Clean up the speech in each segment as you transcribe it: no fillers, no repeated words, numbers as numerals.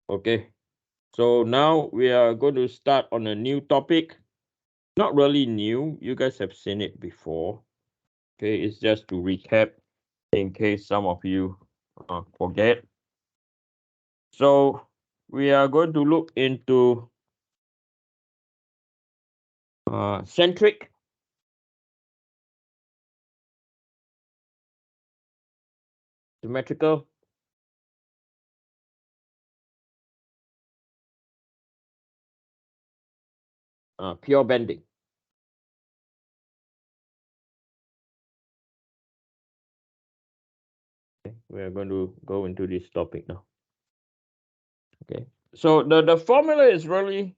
Okay, so now we are going to start on a new topic. Not really new, you guys have seen it before. Okay, it's just to recap in case some of you forget. So we are going to look into centric, symmetrical, pure bending. Okay, we are going to go into this topic now. Okay, so the formula is really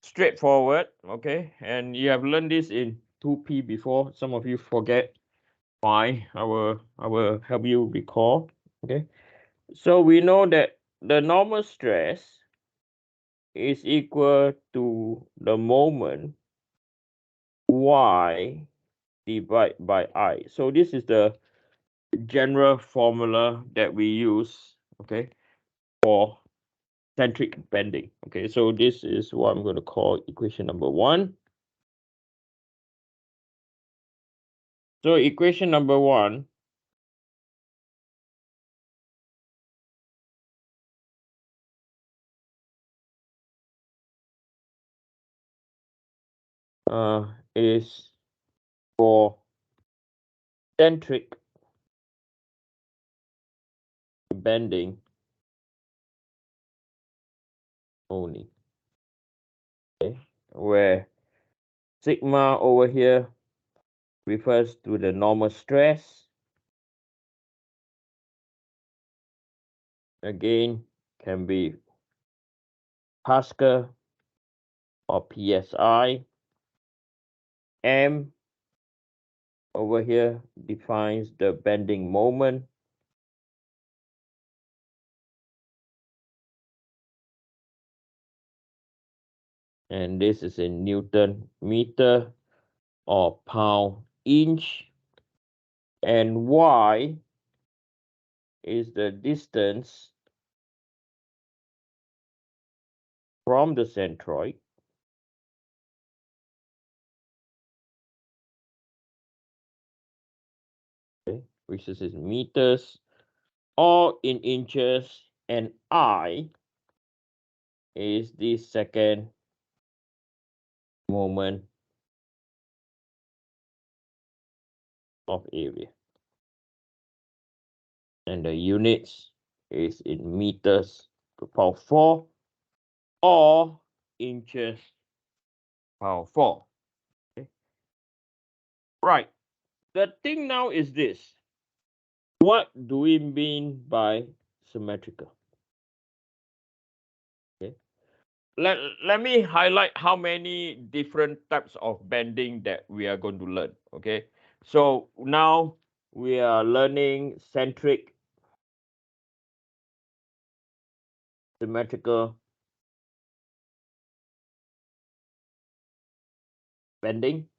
straightforward. Okay, and you have learned this in 2P before. Some of you forget. Why? I will help you recall. Okay, so we know that the normal stress is equal to the moment y divided by I. So this is the general formula that we use, okay, for centric bending. Okay, so this is what I'm going to call equation number 1. So equation number 1 is for centric bending only. Okay, where sigma over here refers to the normal stress. Again, can be Pascal or PSI. M over here defines the bending moment. And this is in Newton meter or pound inch. And Y is the distance from the centroid which is in meters or in inches, and I is the second moment of area. And the units is in meters to power 4 or inches power 4. Okay. Right. The thing now is this. What do we mean by symmetrical? Okay. Let me highlight how many different types of bending that we are going to learn. Okay. So now we are learning centric, symmetrical bending.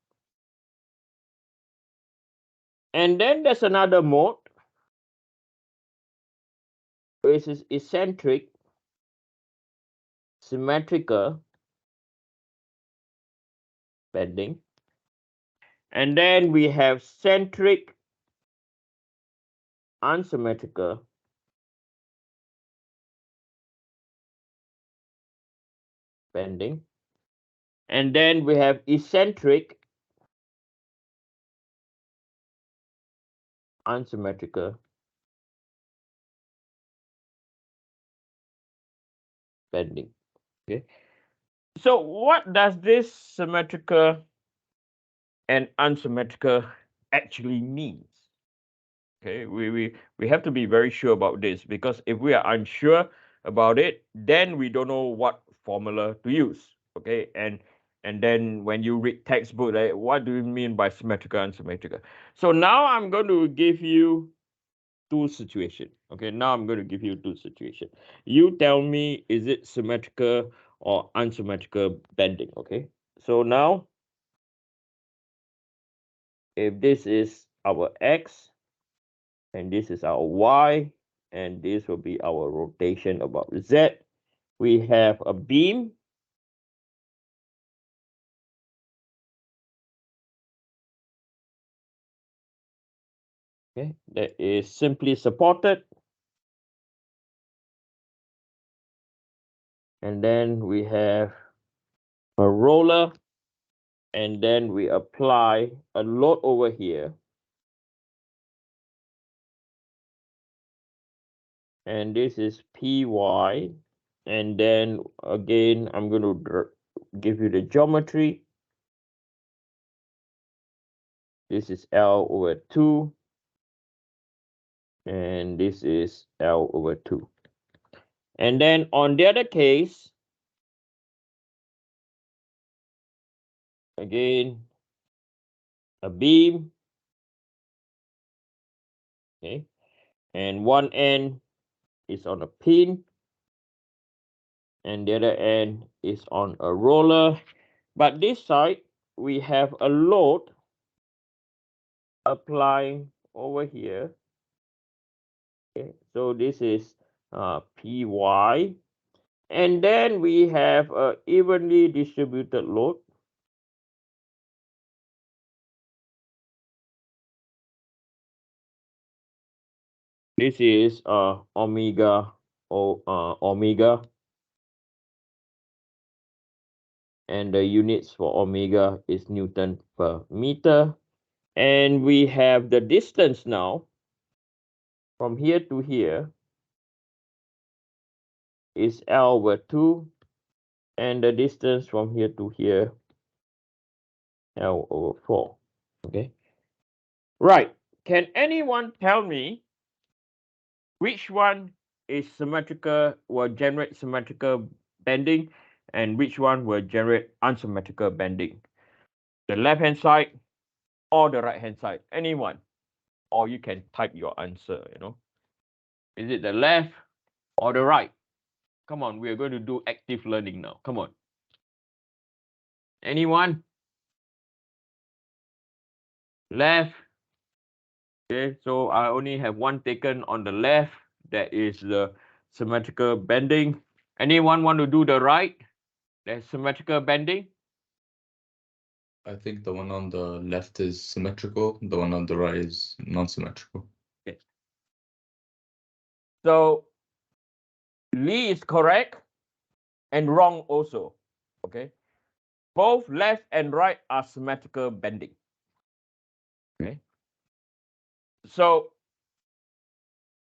And then there's another mode, which is eccentric, symmetrical bending. And then we have centric, unsymmetrical bending. And then we have eccentric, unsymmetrical bending. Okay. So what does this symmetrical and unsymmetrical actually means? Okay, we have to be very sure about this, because if we are unsure about it, then we don't know what formula to use. Okay, and then when you read textbook, right, what do you mean by symmetrical and unsymmetrical? So now I'm going to give you two situations. Okay, now I'm going to give you two situations. You tell me, is it symmetrical or unsymmetrical bending? Okay, so now if this is our x and this is our y, and this will be our rotation about Z. We have a beam. Okay, that is simply supported. And then we have a roller, and then we apply a load over here. And this is Py. And then again, I'm going to give you the geometry. This is L over 2. And this is L over 2. And then on the other case, again, a beam. Okay. And one end is on a pin, and the other end is on a roller. But this side, we have a load applying over here. Okay, so this is Py. And then we have a evenly distributed load. This is omega, omega. And the units for omega is Newton per meter. And we have the distance now from here to here is L over 2, and the distance from here to here, L over 4. Okay. Right. Can anyone tell me which one is symmetrical, will generate symmetrical bending, and which one will generate unsymmetrical bending? The left-hand side or the right-hand side? Anyone? Or you can type your answer, Is it the left or the right? Come on, we are going to do active learning now. Come on. Anyone? Left. Okay, so I only have one taken on the left. That is the symmetrical bending. Anyone want to do the right? That's symmetrical bending. I think the one on the left is symmetrical, the one on the right is non-symmetrical. Okay. So Lee is correct and wrong also. Okay. Both left and right are symmetrical bending. Okay. So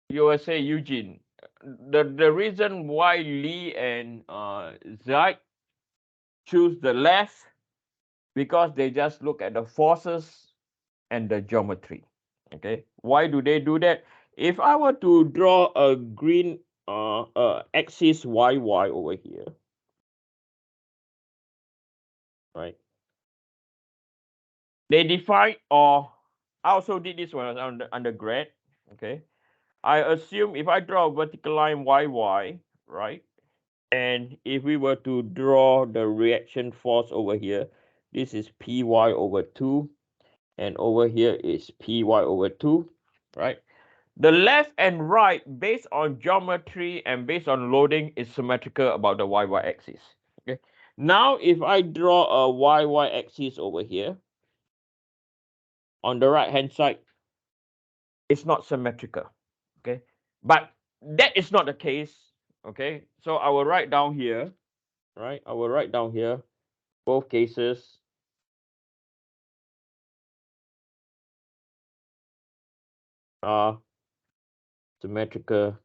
you will say, Eugene, the reason why Lee and Zach choose the left, because they just look at the forces and the geometry. Okay, why do they do that? If I were to draw a green axis YY over here, right? They define, or I also did this when I was on the undergrad. Okay, I assume if I draw a vertical line YY, right? And if we were to draw the reaction force over here, this is Py over 2, and over here is Py over 2, right? The left and right, based on geometry and based on loading, is symmetrical about the YY axis. Okay. Now, if I draw a YY axis over here, on the right hand side, it's not symmetrical. Okay. But that is not the case. Okay. So I will write down here, right? I will write down here both cases. Are symmetrical,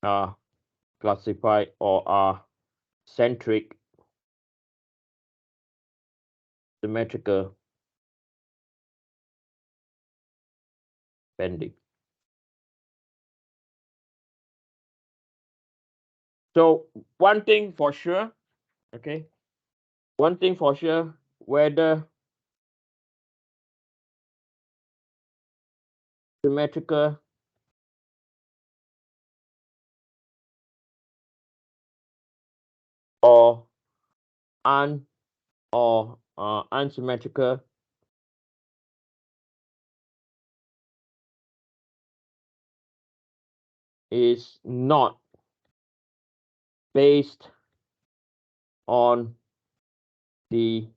are classified, or are centric, symmetrical bending. So one thing for sure, okay, one thing for sure, whether symmetrical or unsymmetrical, is not based on the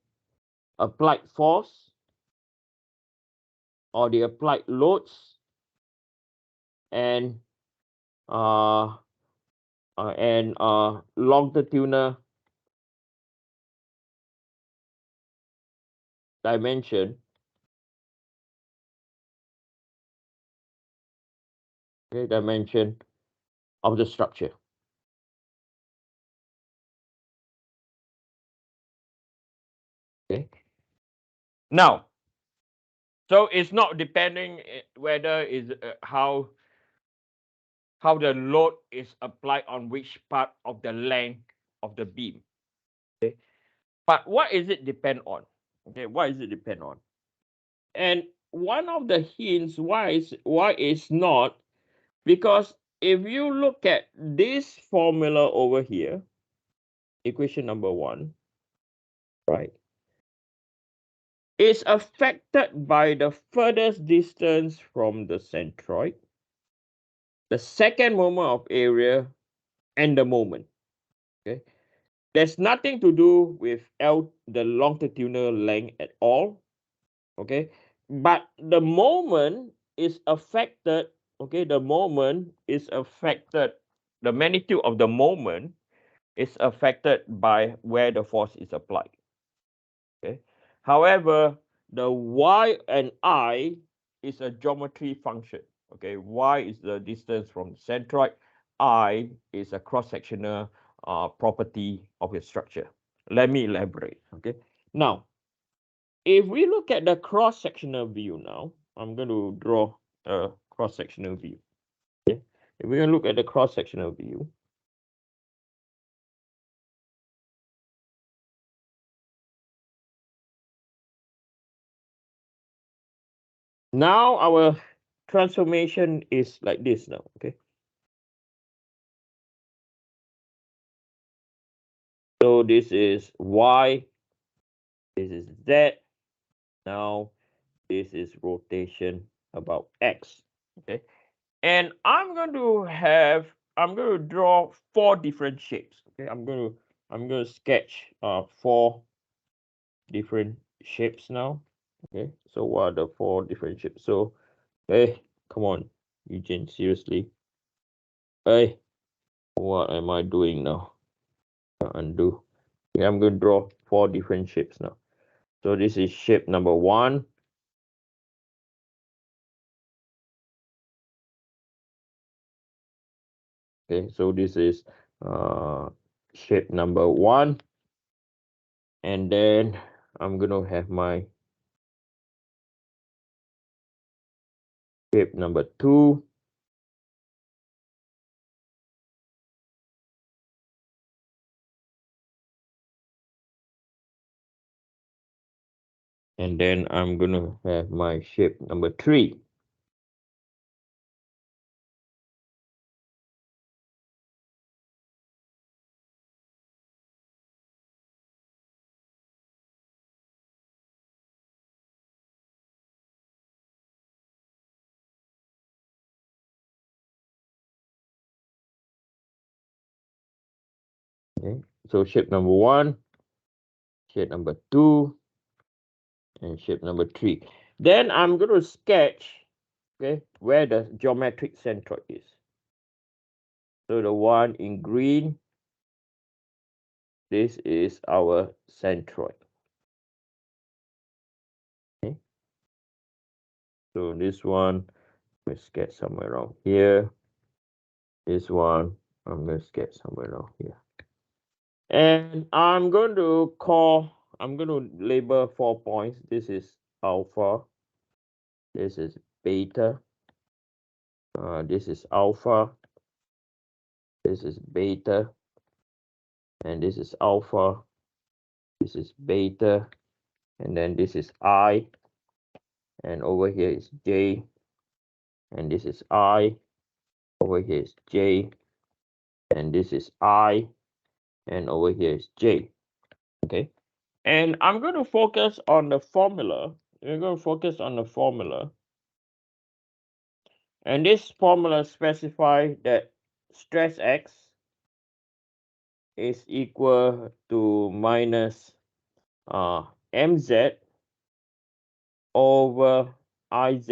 applied force or the applied loads and longitudinal dimension, okay, dimension of the structure. Okay. Now, so it's not depending whether is how the load is applied on which part of the length of the beam. Okay. But what is it depend on? Okay, what is it depend on? And one of the hints why it's not, because if you look at this formula over here, equation number 1, right, is affected by the furthest distance from the centroid, the second moment of area, and the moment. Okay, there's nothing to do with the longitudinal length at all. Okay, but the moment is affected. Okay, the moment is affected. The magnitude of the moment is affected by where the force is applied. Okay. However, the y and I is a geometry function. Okay, y is the distance from the centroid. I is a cross-sectional property of a structure. Let me elaborate. Okay. Now, if we look at the cross-sectional view now, I'm going to draw a cross-sectional view. Okay. If we look at the cross-sectional view, now our transformation is like this now. Okay. So this is y, this is z. Now this is rotation about x. Okay. And I'm going to draw 4 different shapes. Okay. I'm going to sketch 4 different shapes now. Okay. So what are the 4 different shapes? So, hey, come on, Eugene, seriously. Hey, what am I doing now? Undo. Okay, I'm going to draw 4 different shapes now. So this is shape number 1. Okay, so this is shape number 1, and then I'm gonna have my shape number 2, and then I'm gonna have my shape number 3. Okay, so shape number 1, shape number 2, and shape number 3. Then I'm gonna sketch, okay, where the geometric centroid is. So the one in green, this is our centroid. Okay, so this one we sketch somewhere around here. This one I'm going to sketch somewhere around here. And I'm going to label 4 points. This is alpha. This is beta. This is alpha. This is beta. And this is alpha. This is beta. And then this is I. And over here is J. And this is I. Over here is J. And this is I. And over here is J. Okay. And I'm going to focus on the formula. We're going to focus on the formula. And this formula specifies that stress X is equal to minus mz over izz